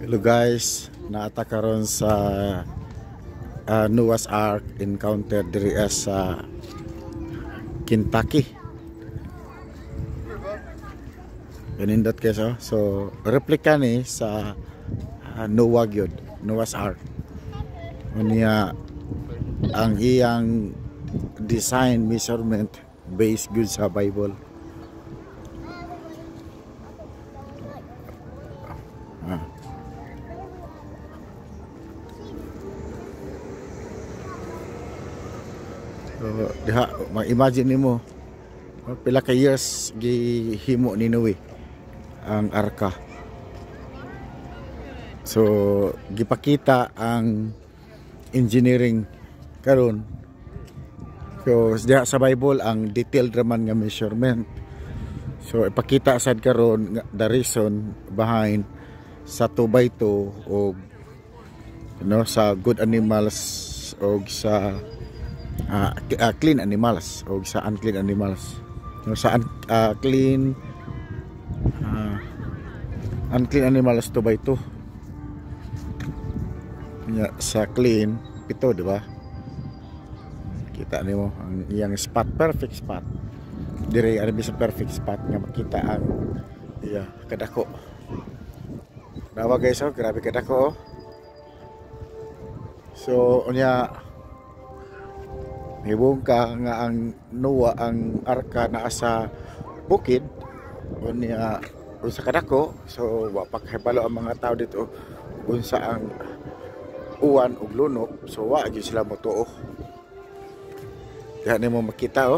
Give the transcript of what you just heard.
Hello guys, naata karon sa Noah's Ark encounter diri sa Kentucky. Ganindot kayo so replika ni sa Noah gyud, Noah's Ark. Unya ang iyang design measurement based good sa Bible. So, diha ma-imagine nimo pila ka years gihimo ni Noe ang arka. So gipakita ang engineering karon. So diha sa Bible ang detailed raman nga measurement. So ipakita sad karon the reason behind sa 2x2 o sa good animals o sa clean animals o sa unclean animals. Sa unclean animals 2x2. Sa clean 7, di ba? Kita nimo ang iyang spot, perfect spot. Dire ari sa perfect spot nga makita ang kadako. Nawa guys, grabe kadako. So unya hibong ka nga ang Noah ang arka naa sa bukid unya unsa kadako, so wa pa kahibalo ang mga tao dito unsa ang uwan ug lunok, so wa gyud sila motuo. Diha nimo makita